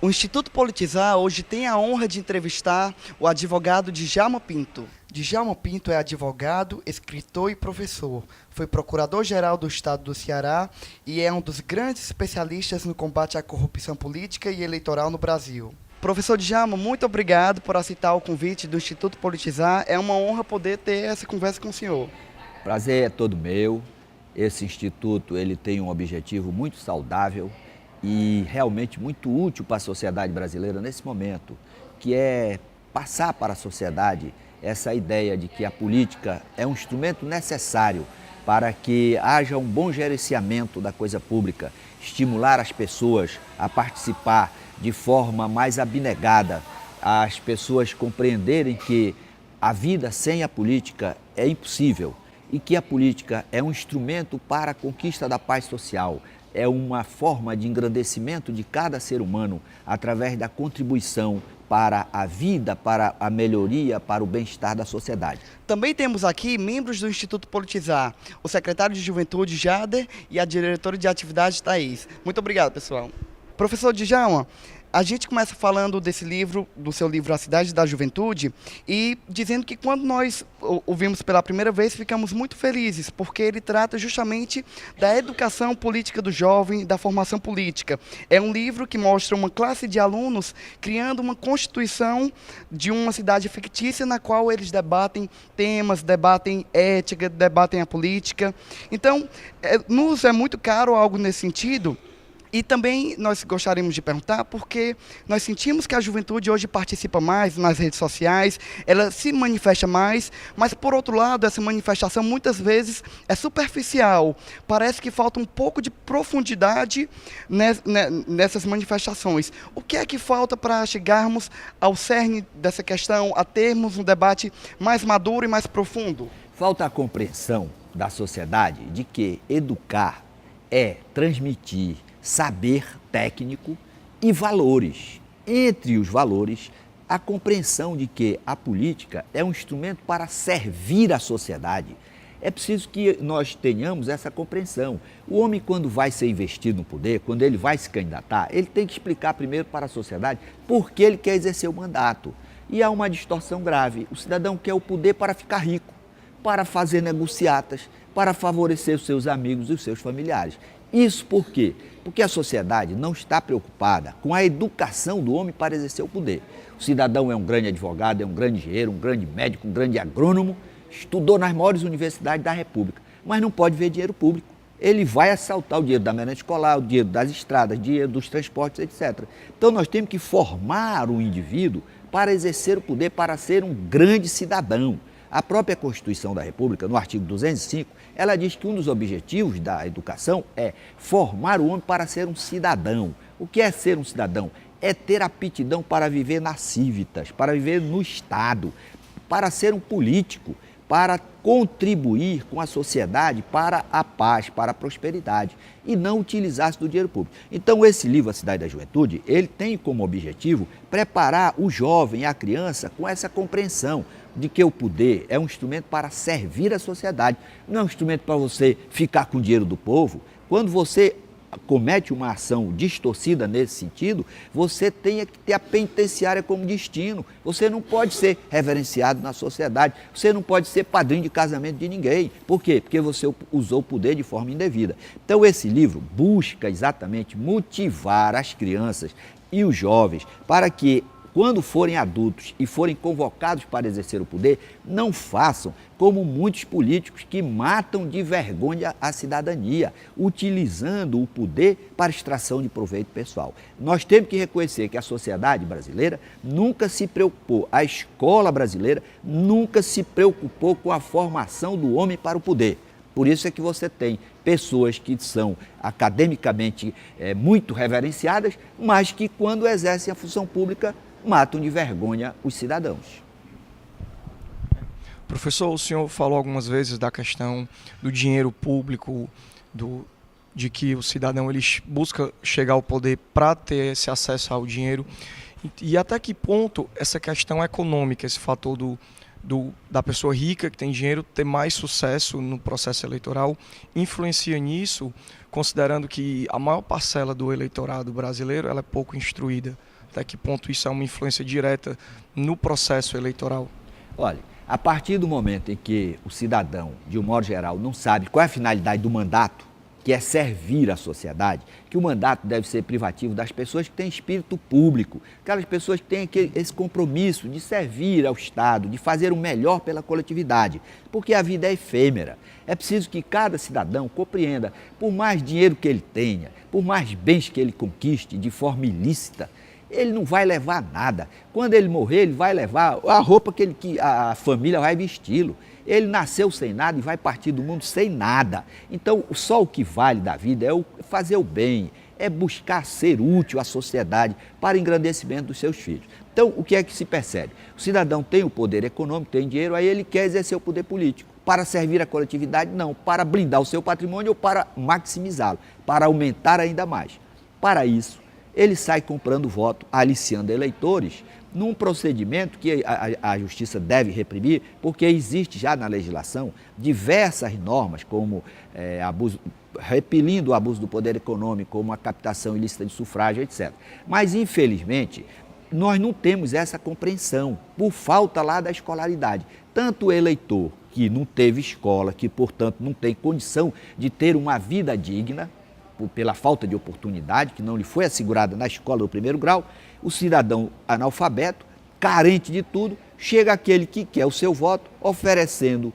O Instituto Politizar hoje tem a honra de entrevistar o advogado Djalma Pinto. Djalma Pinto é advogado, escritor e professor. Foi procurador-geral do Estado do Ceará e é um dos grandes especialistas no combate à corrupção política e eleitoral no Brasil. Professor Djalma, muito obrigado por aceitar o convite do Instituto Politizar. É uma honra poder ter essa conversa com o senhor. Prazer é todo meu. Esse instituto ele tem um objetivo muito saudável e realmente muito útil para a sociedade brasileira nesse momento, que é passar para a sociedade essa ideia de que a política é um instrumento necessário para que haja um bom gerenciamento da coisa pública, estimular as pessoas a participar de forma mais abnegada, as pessoas compreenderem que a vida sem a política é impossível e que a política é um instrumento para a conquista da paz social, é uma forma de engrandecimento de cada ser humano através da contribuição para a vida, para a melhoria, para o bem-estar da sociedade. Também temos aqui membros do Instituto Politizar, o secretário de Juventude, Jader, e a diretora de atividades, Thaís. Muito obrigado, pessoal. Professor Djalma, a gente começa falando desse livro, do seu livro A Cidade da Juventude, e dizendo que quando nós o vimos pela primeira vez, ficamos muito felizes, porque ele trata justamente da educação política do jovem, da formação política. É um livro que mostra uma classe de alunos criando uma constituição de uma cidade fictícia na qual eles debatem temas, debatem ética, debatem a política. Então, nos é muito caro algo nesse sentido. E também nós gostaríamos de perguntar porque nós sentimos que a juventude hoje participa mais nas redes sociais, ela se manifesta mais, mas por outro lado essa manifestação muitas vezes é superficial. Parece que falta um pouco de profundidade nessas manifestações. O que é que falta para chegarmos ao cerne dessa questão, a termos um debate mais maduro e mais profundo? Falta a compreensão da sociedade de que educar é transmitir saber técnico e valores. Entre os valores, a compreensão de que a política é um instrumento para servir a sociedade. É preciso que nós tenhamos essa compreensão. O homem, quando vai ser investido no poder, quando ele vai se candidatar, ele tem que explicar primeiro para a sociedade por que ele quer exercer o mandato. E há uma distorção grave. O cidadão quer o poder para ficar rico, para fazer negociatas, para favorecer os seus amigos e os seus familiares. Isso por quê? Porque a sociedade não está preocupada com a educação do homem para exercer o poder. O cidadão é um grande advogado, é um grande engenheiro, um grande médico, um grande agrônomo, estudou nas maiores universidades da República, mas não pode ver dinheiro público. Ele vai assaltar o dinheiro da merenda escolar, o dinheiro das estradas, o dinheiro dos transportes, etc. Então nós temos que formar o indivíduo para exercer o poder, para ser um grande cidadão. A própria Constituição da República, no artigo 205, ela diz que um dos objetivos da educação é formar o homem para ser um cidadão. O que é ser um cidadão? É ter aptidão para viver nas cívitas, para viver no Estado, para ser um político, para contribuir com a sociedade para a paz, para a prosperidade e não utilizar-se do dinheiro público. Então esse livro, A Cidade da Juventude, ele tem como objetivo preparar o jovem, a criança, com essa compreensão de que o poder é um instrumento para servir a sociedade, não é um instrumento para você ficar com o dinheiro do povo. Quando você comete uma ação distorcida nesse sentido, você tem que ter a penitenciária como destino. Você não pode ser reverenciado na sociedade, você não pode ser padrinho de casamento de ninguém. Por quê? Porque você usou o poder de forma indevida. Então esse livro busca exatamente motivar as crianças e os jovens para que, quando forem adultos e forem convocados para exercer o poder, não façam como muitos políticos que matam de vergonha a cidadania, utilizando o poder para extração de proveito pessoal. Nós temos que reconhecer que a sociedade brasileira nunca se preocupou, a escola brasileira nunca se preocupou com a formação do homem para o poder. Por isso é que você tem pessoas que são academicamente muito reverenciadas, mas que quando exercem a função pública matam de vergonha os cidadãos. Professor, o senhor falou algumas vezes da questão do dinheiro público, de que o cidadão ele busca chegar ao poder para ter esse acesso ao dinheiro. E até que ponto essa questão econômica, esse fator da pessoa rica que tem dinheiro ter mais sucesso no processo eleitoral influencia nisso, considerando que a maior parcela do eleitorado brasileiro ela é pouco instruída? Até que ponto isso é uma influência direta no processo eleitoral? Olha, a partir do momento em que o cidadão, de um modo geral, não sabe qual é a finalidade do mandato, que é servir a sociedade, que o mandato deve ser privativo das pessoas que têm espírito público, aquelas pessoas que têm esse compromisso de servir ao Estado, de fazer o melhor pela coletividade, porque a vida é efêmera. É preciso que cada cidadão compreenda, por mais dinheiro que ele tenha, por mais bens que ele conquiste de forma ilícita, ele não vai levar nada. Quando ele morrer, ele vai levar a roupa que a família vai vesti-lo. Ele nasceu sem nada e vai partir do mundo sem nada. Então, só o que vale da vida é fazer o bem, é buscar ser útil à sociedade para o engrandecimento dos seus filhos. Então, o que é que se percebe? O cidadão tem o poder econômico, tem dinheiro, aí ele quer exercer o poder político. Para servir a coletividade, não. Para blindar o seu patrimônio ou para maximizá-lo, para aumentar ainda mais. Para isso, ele sai comprando voto, aliciando eleitores, num procedimento que a justiça deve reprimir, porque existe já na legislação diversas normas, como repelindo o abuso do poder econômico, como a captação ilícita de sufrágio, etc. Mas, infelizmente, nós não temos essa compreensão, por falta lá da escolaridade. Tanto o eleitor que não teve escola, que, portanto, não tem condição de ter uma vida digna, pela falta de oportunidade, que não lhe foi assegurada na escola do primeiro grau, o cidadão analfabeto, carente de tudo, chega aquele que quer o seu voto, oferecendo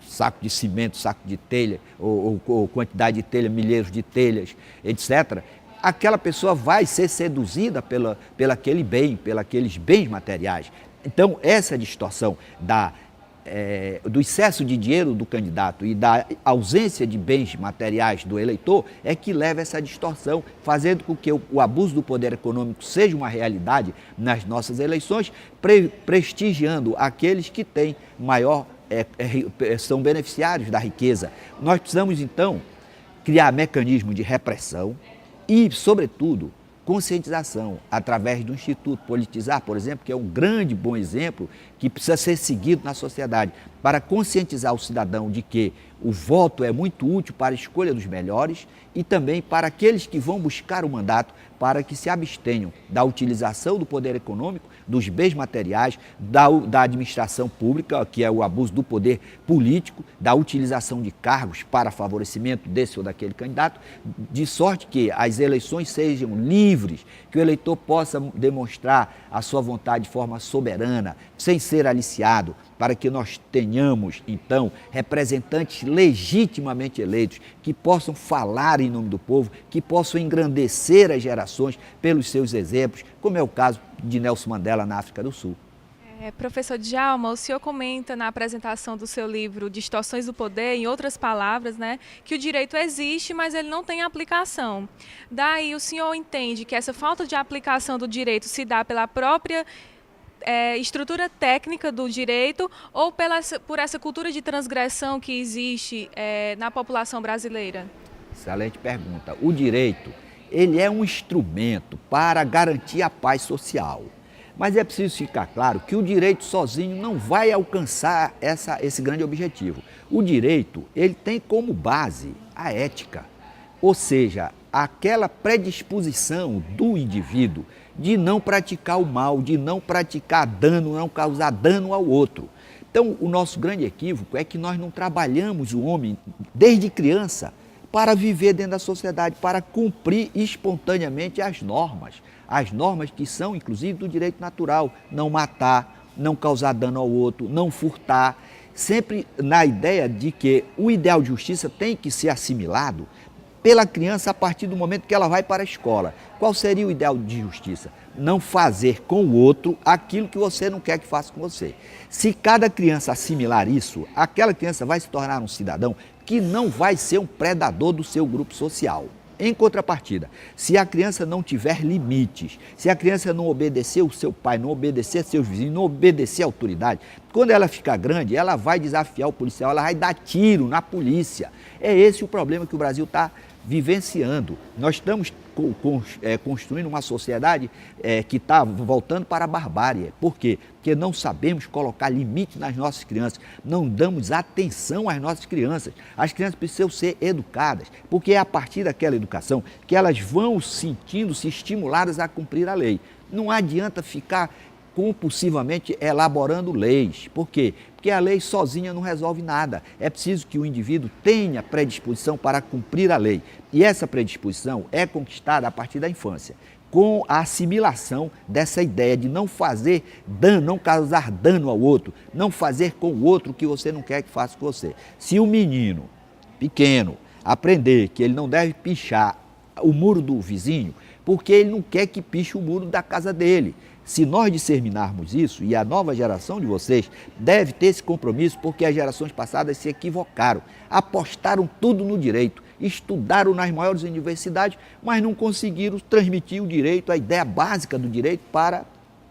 saco de cimento, saco de telha, ou quantidade de telha, milheiros de telhas, etc. Aquela pessoa vai ser seduzida pelaquele bem, pelos bens materiais. Então, essa distorção do excesso de dinheiro do candidato e da ausência de bens materiais do eleitor é que leva a essa distorção, fazendo com que o abuso do poder econômico seja uma realidade nas nossas eleições, prestigiando aqueles que têm são beneficiários da riqueza. Nós precisamos, então, criar mecanismos de repressão e, sobretudo, conscientização, através do Instituto Politizar, por exemplo, que é um grande bom exemplo que precisa ser seguido na sociedade, para conscientizar o cidadão de que o voto é muito útil para a escolha dos melhores e também para aqueles que vão buscar o mandato, para que se abstenham da utilização do poder econômico, dos bens materiais, da administração pública, que é o abuso do poder político, da utilização de cargos para favorecimento desse ou daquele candidato, de sorte que as eleições sejam livres, que o eleitor possa demonstrar a sua vontade de forma soberana, sem ser aliciado, para que nós tenhamos, então, representantes legitimamente eleitos, que possam falar em nome do povo, que possam engrandecer as gerações pelos seus exemplos, como é o caso de Nelson Mandela na África do Sul. Professor Djalma, o senhor comenta na apresentação do seu livro Distorções do Poder, em outras palavras, né, que o direito existe, mas ele não tem aplicação. Daí o senhor entende que essa falta de aplicação do direito se dá pela própria estrutura técnica do direito ou por essa cultura de transgressão que existe na população brasileira? Excelente pergunta. O direito, ele é um instrumento para garantir a paz social. Mas é preciso ficar claro que o direito sozinho não vai alcançar esse grande objetivo. O direito, ele tem como base a ética, ou seja, aquela predisposição do indivíduo de não praticar o mal, de não praticar dano, não causar dano ao outro. Então, o nosso grande equívoco é que nós não trabalhamos o homem desde criança para viver dentro da sociedade, para cumprir espontaneamente as normas que são, inclusive, do direito natural, não matar, não causar dano ao outro, não furtar, sempre na ideia de que o ideal de justiça tem que ser assimilado pela criança a partir do momento que ela vai para a escola. Qual seria o ideal de justiça? Não fazer com o outro aquilo que você não quer que faça com você. Se cada criança assimilar isso, aquela criança vai se tornar um cidadão que não vai ser um predador do seu grupo social. Em contrapartida, se a criança não tiver limites, se a criança não obedecer o seu pai, não obedecer seus vizinhos, não obedecer a autoridade, quando ela ficar grande, ela vai desafiar o policial, ela vai dar tiro na polícia. É esse o problema que o Brasil está vivenciando. Nós estamos construindo uma sociedade que está voltando para a barbárie. Por quê? Porque não sabemos colocar limite nas nossas crianças, não damos atenção às nossas crianças. As crianças precisam ser educadas, porque é a partir daquela educação que elas vão sentindo-se estimuladas a cumprir a lei. Não adianta ficar compulsivamente elaborando leis. Por quê? Porque a lei sozinha não resolve nada. É preciso que o indivíduo tenha predisposição para cumprir a lei. E essa predisposição é conquistada a partir da infância, com a assimilação dessa ideia de não fazer dano, não causar dano ao outro, não fazer com o outro o que você não quer que faça com você. Se o menino pequeno aprender que ele não deve pichar o muro do vizinho, porque ele não quer que piche o muro da casa dele. Se nós disseminarmos isso, e a nova geração de vocês deve ter esse compromisso, porque as gerações passadas se equivocaram, apostaram tudo no direito, estudaram nas maiores universidades, mas não conseguiram transmitir o direito, a ideia básica do direito para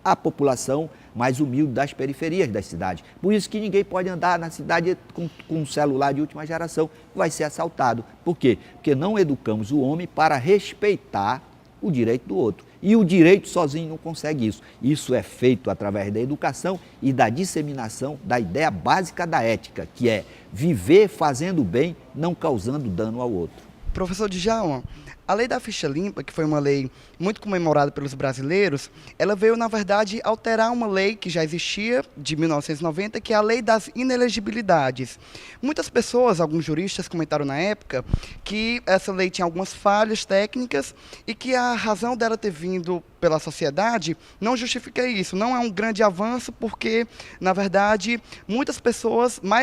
a população mais humilde das periferias das cidades. Por isso que ninguém pode andar na cidade com um celular de última geração, vai ser assaltado. Por quê? Porque não educamos o homem para respeitar o direito do outro. E o direito sozinho não consegue isso. Isso é feito através da educação e da disseminação da ideia básica da ética, que é viver fazendo bem, não causando dano ao outro. Professor Djalma, a lei da ficha limpa, que foi uma lei muito comemorada pelos brasileiros, ela veio, na verdade, alterar uma lei que já existia, de 1990, que é a lei das inelegibilidades. Muitas pessoas, alguns juristas, comentaram na época que essa lei tinha algumas falhas técnicas e que a razão dela ter vindo pela sociedade não justifica isso, não é um grande avanço, porque, na verdade, muitas pessoas, uma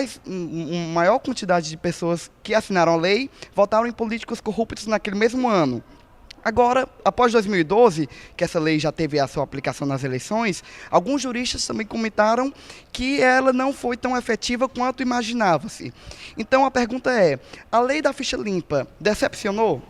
maior quantidade de pessoas que assinaram a lei, votaram em políticos corruptos naquele mesmo ano. Agora, após 2012, que essa lei já teve a sua aplicação nas eleições, alguns juristas também comentaram que ela não foi tão efetiva quanto imaginava-se. Então, a pergunta é, a lei da ficha limpa decepcionou?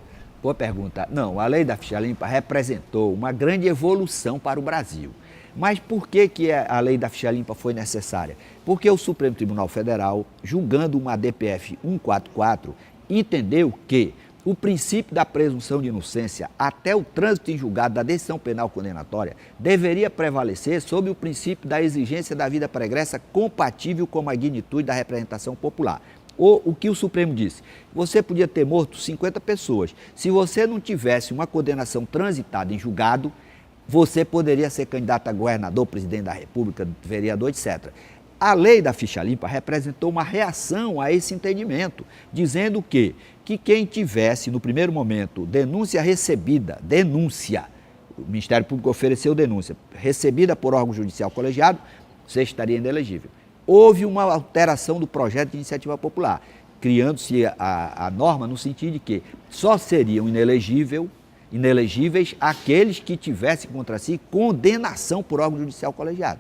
Boa pergunta. Não, a lei da ficha limpa representou uma grande evolução para o Brasil. Mas por que a lei da ficha limpa foi necessária? Porque o Supremo Tribunal Federal, julgando uma DPF 144, entendeu que o princípio da presunção de inocência até o trânsito em julgado da decisão penal condenatória deveria prevalecer sobre o princípio da exigência da vida pregressa compatível com a magnitude da representação popular. O que o Supremo disse? Você podia ter morto 50 pessoas. Se você não tivesse uma condenação transitada em julgado, você poderia ser candidato a governador, presidente da República, vereador, etc. A lei da ficha limpa representou uma reação a esse entendimento, dizendo que quem tivesse, no primeiro momento, denúncia recebida, o Ministério Público ofereceu denúncia, recebida por órgão judicial colegiado, você estaria inelegível. Houve uma alteração do projeto de iniciativa popular, criando-se a norma no sentido de que só seriam inelegíveis aqueles que tivessem contra si condenação por órgão judicial colegiado.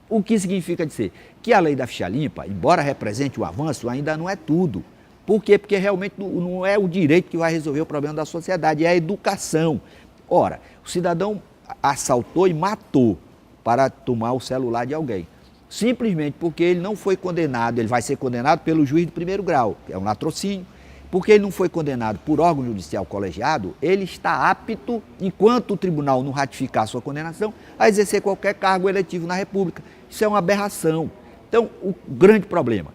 O que significa dizer que a lei da ficha limpa, embora represente um avanço, ainda não é tudo. Por quê? Porque realmente não é o direito que vai resolver o problema da sociedade, é a educação. Ora, o cidadão assaltou e matou para tomar o celular de alguém. Simplesmente porque ele não foi condenado, ele vai ser condenado pelo juiz de primeiro grau, que é um latrocínio. Porque ele não foi condenado por órgão judicial colegiado, ele está apto, enquanto o tribunal não ratificar a sua condenação, a exercer qualquer cargo eletivo na República. Isso é uma aberração. Então, o grande problema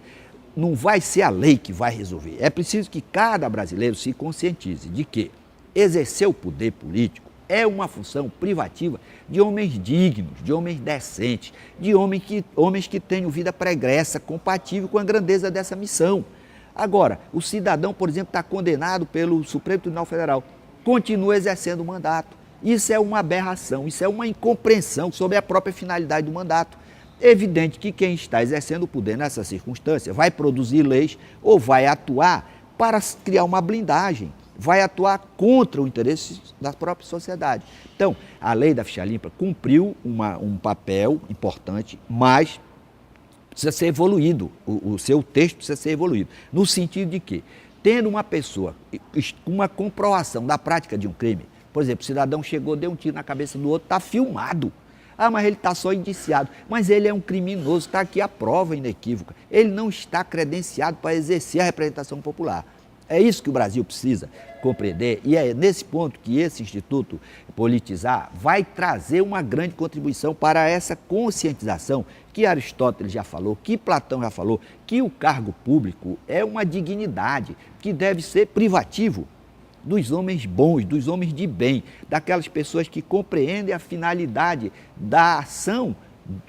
não vai ser a lei que vai resolver. É preciso que cada brasileiro se conscientize de que exercer o poder político é uma função privativa de homens dignos, de homens decentes, de homens que tenham vida pregressa, compatível com a grandeza dessa missão. Agora, o cidadão, por exemplo, está condenado pelo Supremo Tribunal Federal, continua exercendo o mandato. Isso é uma aberração, isso é uma incompreensão sobre a própria finalidade do mandato. É evidente que quem está exercendo o poder nessa circunstância vai produzir leis ou vai atuar para criar uma blindagem, vai atuar contra o interesse da própria sociedade. Então, a lei da ficha limpa cumpriu um papel importante, mas precisa ser evoluído, o seu texto precisa ser evoluído, no sentido de que, tendo uma pessoa com uma comprovação da prática de um crime, por exemplo, o cidadão chegou, deu um tiro na cabeça do outro, está filmado. Ah, mas ele está só indiciado. Mas ele é um criminoso, está aqui a prova inequívoca. Ele não está credenciado para exercer a representação popular. É isso que o Brasil precisa compreender e é nesse ponto que esse Instituto Politizar vai trazer uma grande contribuição para essa conscientização que Aristóteles já falou, que Platão já falou, que o cargo público é uma dignidade que deve ser privativo dos homens bons, dos homens de bem, daquelas pessoas que compreendem a finalidade da ação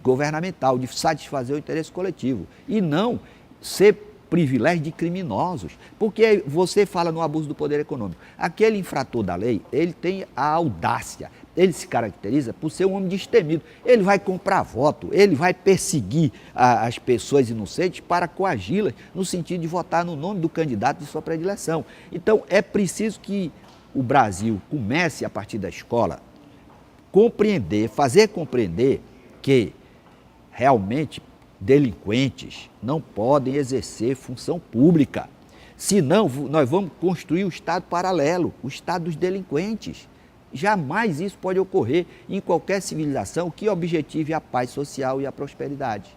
governamental, de satisfazer o interesse coletivo e não ser privilégio de criminosos, porque você fala no abuso do poder econômico. Aquele infrator da lei, ele tem a audácia, ele se caracteriza por ser um homem destemido. Ele vai comprar voto, ele vai perseguir as pessoas inocentes para coagi-las no sentido de votar no nome do candidato de sua predileção. Então, é preciso que o Brasil comece, a partir da escola, compreender, fazer compreender que realmente delinquentes não podem exercer função pública. Senão, nós vamos construir o Estado paralelo, o Estado dos delinquentes. Jamais isso pode ocorrer em qualquer civilização que objetive a paz social e a prosperidade.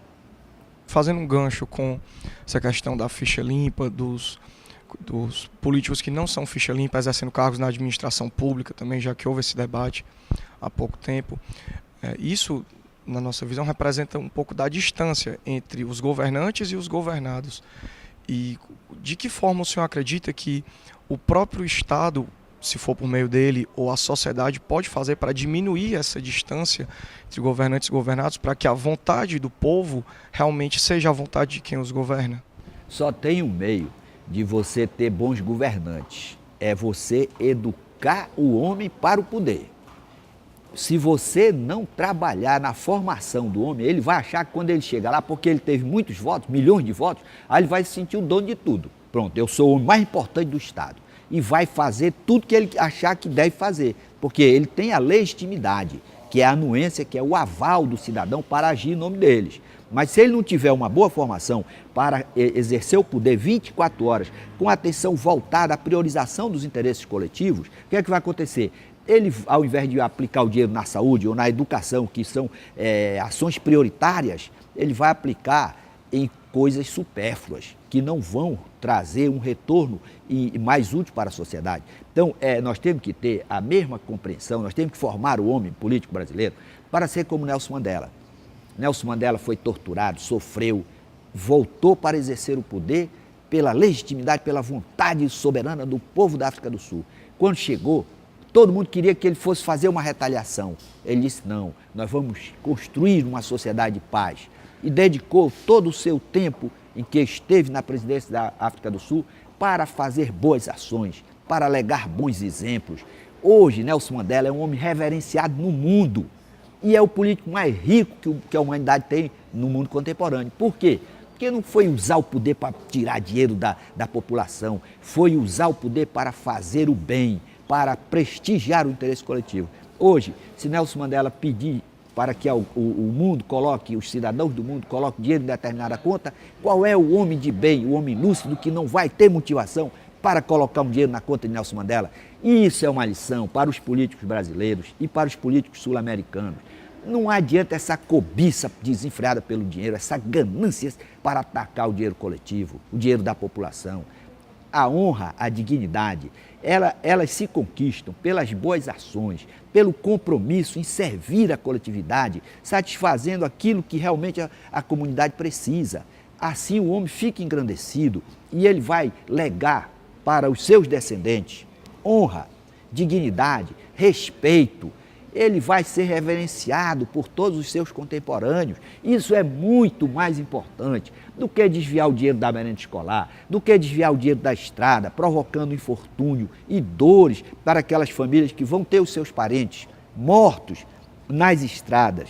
Fazendo um gancho com essa questão da ficha limpa, dos políticos que não são ficha limpa, exercendo cargos na administração pública também, já que houve esse debate há pouco tempo, isso, na nossa visão, representa um pouco da distância entre os governantes e os governados. E de que forma o senhor acredita que o próprio Estado, se for por meio dele, ou a sociedade pode fazer para diminuir essa distância entre governantes e governados, para que a vontade do povo realmente seja a vontade de quem os governa? Só tem um meio de você ter bons governantes, é você educar o homem para o poder. Se você não trabalhar na formação do homem, ele vai achar que quando ele chega lá, porque ele teve muitos votos, milhões de votos, aí ele vai se sentir o dono de tudo. Pronto, eu sou o homem mais importante do Estado. E vai fazer tudo que ele achar que deve fazer, porque ele tem a legitimidade, que é a anuência, que é o aval do cidadão para agir em nome deles. Mas se ele não tiver uma boa formação para exercer o poder 24 horas, com atenção voltada à priorização dos interesses coletivos, o que é que vai acontecer? Ele, ao invés de aplicar o dinheiro na saúde ou na educação, que são ações prioritárias, ele vai aplicar em coisas supérfluas, que não vão trazer um retorno mais útil para a sociedade. Então, nós temos que ter a mesma compreensão, nós temos que formar o homem político brasileiro para ser como Nelson Mandela. Nelson Mandela foi torturado, sofreu, voltou para exercer o poder pela legitimidade, pela vontade soberana do povo da África do Sul. Quando chegou, todo mundo queria que ele fosse fazer uma retaliação. Ele disse, não, nós vamos construir uma sociedade de paz. E dedicou todo o seu tempo em que esteve na presidência da África do Sul para fazer boas ações, para legar bons exemplos. Hoje, Nelson Mandela é um homem reverenciado no mundo e é o político mais rico que a humanidade tem no mundo contemporâneo. Por quê? Porque não foi usar o poder para tirar dinheiro da população, foi usar o poder para fazer o bem, para prestigiar o interesse coletivo. Hoje, se Nelson Mandela pedir para que o mundo coloque, os cidadãos do mundo coloquem dinheiro em determinada conta, qual é o homem de bem, o homem lúcido que não vai ter motivação para colocar um dinheiro na conta de Nelson Mandela? E isso é uma lição para os políticos brasileiros e para os políticos sul-americanos. Não adianta essa cobiça desenfreada pelo dinheiro, essa ganância para atacar o dinheiro coletivo, o dinheiro da população. A honra, a dignidade, elas se conquistam pelas boas ações, pelo compromisso em servir a coletividade, satisfazendo aquilo que realmente a comunidade precisa. Assim o homem fica engrandecido e ele vai legar para os seus descendentes honra, dignidade, respeito. Ele vai ser reverenciado por todos os seus contemporâneos. Isso é muito mais importante do que desviar o dinheiro da merenda escolar, do que desviar o dinheiro da estrada, provocando infortúnio e dores para aquelas famílias que vão ter os seus parentes mortos nas estradas,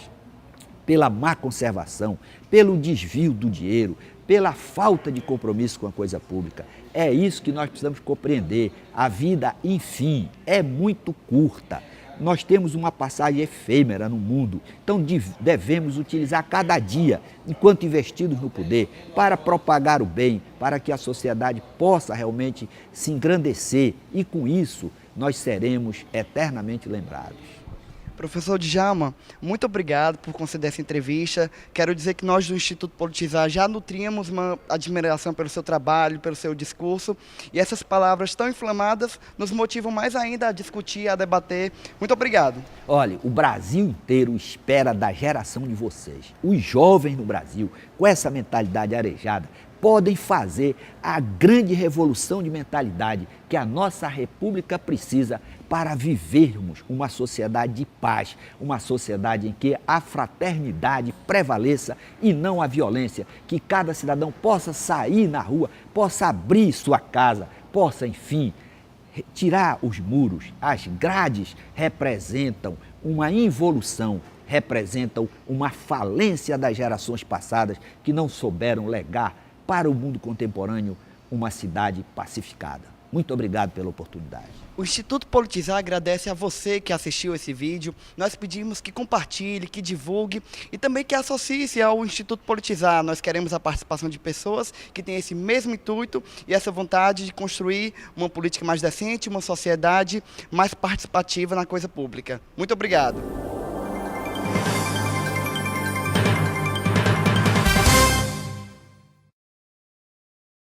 pela má conservação, pelo desvio do dinheiro, pela falta de compromisso com a coisa pública. É isso que nós precisamos compreender. A vida, enfim, é muito curta. Nós temos uma passagem efêmera no mundo, então devemos utilizar cada dia, enquanto investidos no poder, para propagar o bem, para que a sociedade possa realmente se engrandecer e com isso nós seremos eternamente lembrados. Professor Djalma, muito obrigado por conceder essa entrevista. Quero dizer que nós do Instituto Politizar já nutríamos uma admiração pelo seu trabalho, pelo seu discurso, e essas palavras tão inflamadas nos motivam mais ainda a discutir, a debater. Muito obrigado. Olha, o Brasil inteiro espera da geração de vocês. Os jovens no Brasil, com essa mentalidade arejada, podem fazer a grande revolução de mentalidade que a nossa República precisa para vivermos uma sociedade de paz, uma sociedade em que a fraternidade prevaleça e não a violência, que cada cidadão possa sair na rua, possa abrir sua casa, possa, enfim, tirar os muros. As grades representam uma involução, representam uma falência das gerações passadas que não souberam legar para o mundo contemporâneo uma cidade pacificada. Muito obrigado pela oportunidade. O Instituto Politizar agradece a você que assistiu esse vídeo. Nós pedimos que compartilhe, que divulgue e também que associe-se ao Instituto Politizar. Nós queremos a participação de pessoas que têm esse mesmo intuito e essa vontade de construir uma política mais decente, uma sociedade mais participativa na coisa pública. Muito obrigado.